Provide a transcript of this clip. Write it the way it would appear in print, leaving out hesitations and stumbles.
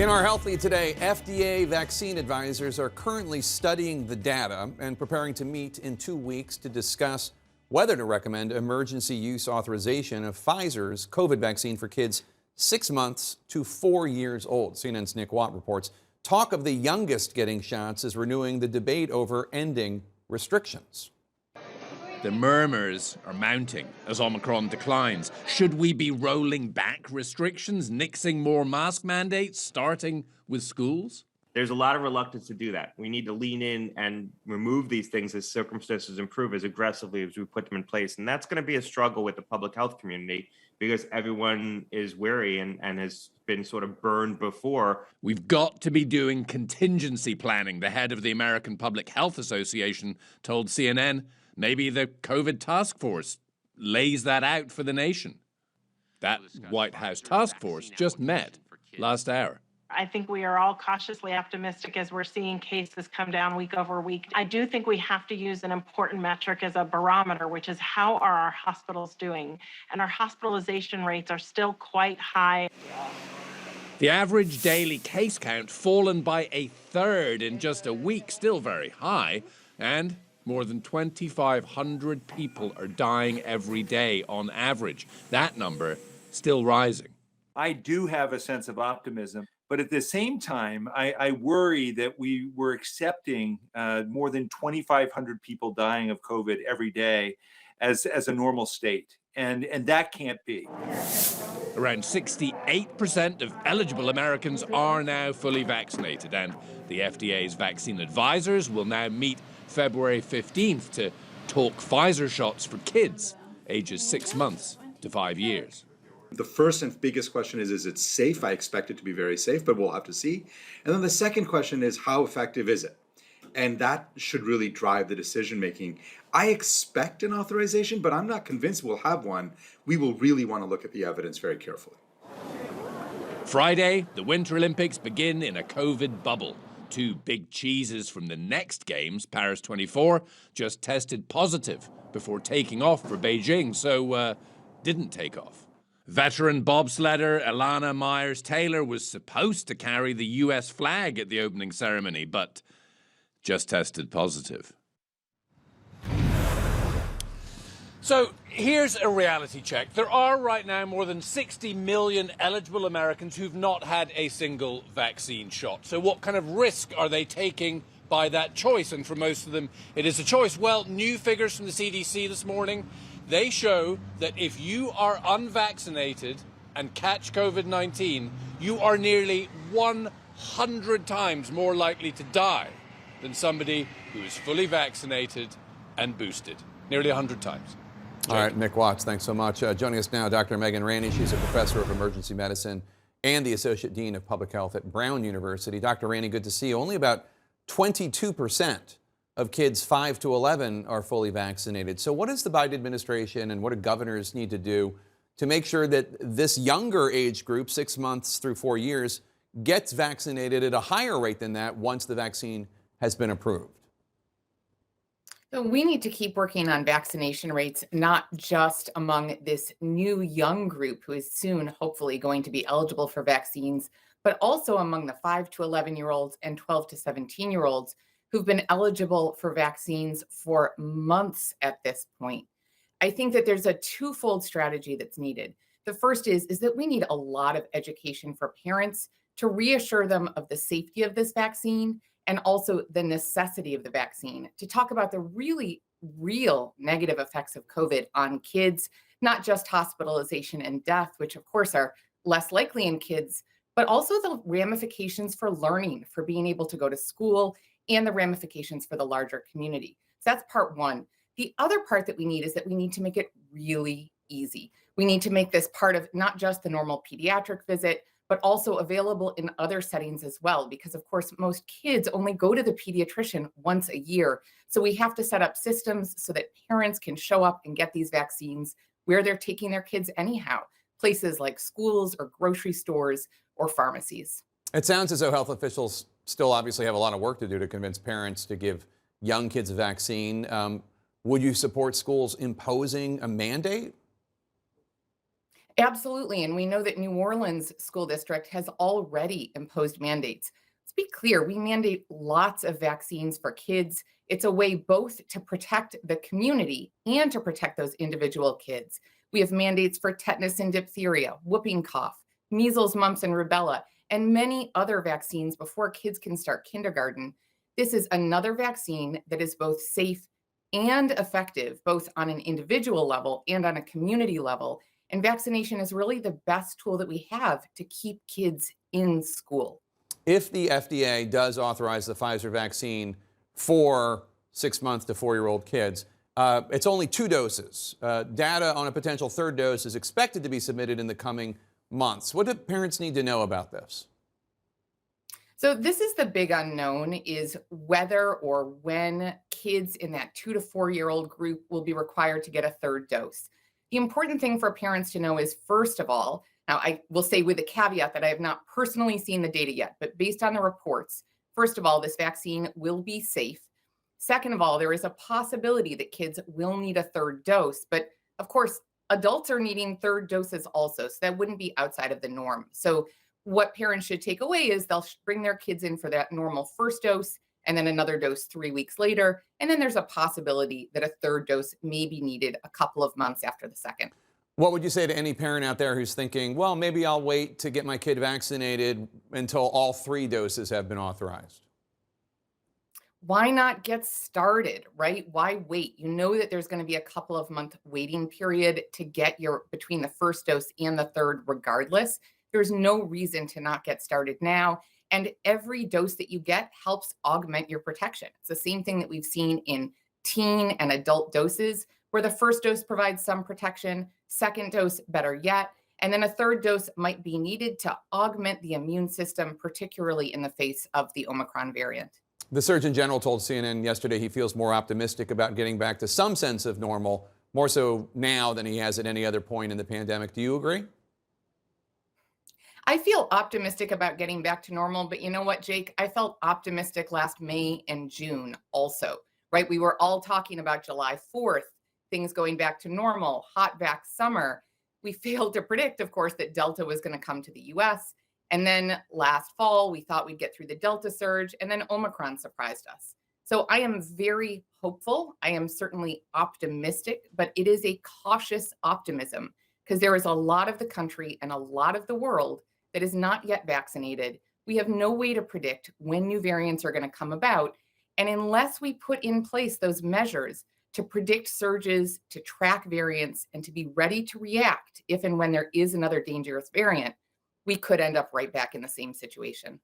In our Health Lead today, FDA vaccine advisors are currently studying the data and preparing to meet in 2 weeks to discuss whether to recommend emergency use authorization of Pfizer's COVID vaccine for kids 6 months to 4 years old. CNN's Nick Watt reports talk of the youngest getting shots is renewing the debate over ending restrictions. The murmurs are mounting as Omicron declines. Should we be rolling back restrictions, nixing more mask mandates, starting with schools? There's a lot of reluctance to do that. We need to lean in and remove these things as circumstances improve as aggressively as we put them in place. And that's going to be a struggle with the public health community because everyone is wary and has been sort of burned before. We've got to be doing contingency planning, the head of the American Public Health Association told CNN. Maybe the COVID task force lays that out for the nation. That White House task force just met last hour. I think we are all cautiously optimistic as we're seeing cases come down week over week. I do think we have to use an important metric as a barometer, which is how are our hospitals doing? And our hospitalization rates are still quite high. The average daily case count fallen by a third in just a week, still very high, and more than 2,500 people are dying every day on average. That number still rising. I do have a sense of optimism, but at the same time, I worry that we were accepting more than 2,500 people dying of COVID every day as a normal state, and that can't be. Around 68% of eligible Americans are now fully vaccinated, and the FDA's vaccine advisors will now meet February 15th to talk Pfizer shots for kids ages 6 months to 5 years. The first and biggest question is it safe? I expect it to be very safe, but we'll have to see. And then the second question is, how effective is it? And that should really drive the decision making. I expect an authorization, but I'm not convinced we'll have one. We will really want to look at the evidence very carefully. Friday, the Winter Olympics begin in a COVID bubble. 2 big cheeses from the next games, Paris 24, just tested positive before taking off for Beijing, so didn't take off. Veteran bobsledder Elana Myers-Taylor was supposed to carry the U.S. flag at the opening ceremony, but just tested positive. So here's a reality check. There are right now more than 60 million eligible Americans who've not had a single vaccine shot. So what kind of risk are they taking by that choice? And for most of them, it is a choice. Well, new figures from the CDC this morning, they show that if you are unvaccinated and catch COVID-19, you are nearly 100 times more likely to die than somebody who is fully vaccinated and boosted. Nearly 100 times. All right, Nick Watts, thanks so much. Joining us now, Dr. Megan Ranney. She's a professor of emergency medicine and the Associate Dean of Public Health at Brown University. Dr. Ranney, good to see you. Only about 22% of kids 5 to 11 are fully vaccinated. So what does the Biden administration and what do governors need to do to make sure that this younger age group, 6 months through 4 years, gets vaccinated at a higher rate than that once the vaccine has been approved? So we need to keep working on vaccination rates, not just among this new young group who is soon hopefully going to be eligible for vaccines, but also among the 5 to 11-year-olds and 12 to 17-year-olds who've been eligible for vaccines for months at this point. I think that there's a twofold strategy that's needed. The first is that we need a lot of education for parents to reassure them of the safety of this vaccine and also the necessity of the vaccine, to talk about the really real negative effects of COVID on kids, not just hospitalization and death, which of course are less likely in kids, but also the ramifications for learning, for being able to go to school, and the ramifications for the larger community. So that's part one. The other part that we need is that we need to make it really easy. We need to make this part of not just the normal pediatric visit, but also available in other settings as well, because of course, most kids only go to the pediatrician once a year. So we have to set up systems so that parents can show up and get these vaccines where they're taking their kids anyhow, places like schools or grocery stores or pharmacies. It sounds as though health officials still obviously have a lot of work to do to convince parents to give young kids a vaccine. Would you support schools imposing a mandate? Absolutely. And we know that New Orleans School District has already imposed mandates. Let's be clear, we mandate lots of vaccines for kids. It's a way both to protect the community and to protect those individual kids. We have mandates for tetanus and diphtheria, whooping cough, measles, mumps, and rubella, and many other vaccines before kids can start kindergarten. This is another vaccine that is both safe and effective, both on an individual level and on a community level. And vaccination is really the best tool that we have to keep kids in school. If the FDA does authorize the Pfizer vaccine for 6 month to 4-year-old kids, it's only 2 doses. Data on a potential 3rd dose is expected to be submitted in the coming months. What do parents need to know about this? So this is the big unknown, is whether or when kids in that 2 to 4-year-old group will be required to get a 3rd dose. The important thing for parents to know is, first of all, now I will say with the caveat that I have not personally seen the data yet, but based on the reports, first of all, this vaccine will be safe. Second of all, there is a possibility that kids will need a 3rd dose, but of course, adults are needing 3rd doses also, so that wouldn't be outside of the norm. So what parents should take away is they'll bring their kids in for that normal 1st dose and then another dose 3 weeks later. And then there's a possibility that a 3rd dose may be needed a couple of months after the 2nd. What would you say to any parent out there who's thinking, well, maybe I'll wait to get my kid vaccinated until all 3 doses have been authorized? Why not get started, right? Why wait? You know that there's going to be a couple of month waiting period to get your between the 1st dose and the 3rd regardless. There's no reason to not get started now. And every dose that you get helps augment your protection. It's the same thing that we've seen in teen and adult doses, where the 1st dose provides some protection, 2nd dose, better yet, and then a 3rd dose might be needed to augment the immune system, particularly in the face of the Omicron variant. The Surgeon General told CNN yesterday he feels more optimistic about getting back to some sense of normal, more so now than he has at any other point in the pandemic. Do you agree? I feel optimistic about getting back to normal, but you know what, Jake? I felt optimistic last May and June also, right? We were all talking about July 4th, things going back to normal, hot back summer. We failed to predict, of course, that Delta was going to come to the US. And then last fall, we thought we'd get through the Delta surge, and then Omicron surprised us. So I am very hopeful. I am certainly optimistic, but it is a cautious optimism because there is a lot of the country and a lot of the world that is not yet vaccinated. We have no way to predict when new variants are going to come about. And unless we put in place those measures to predict surges, to track variants, and to be ready to react if and when there is another dangerous variant, we could end up right back in the same situation.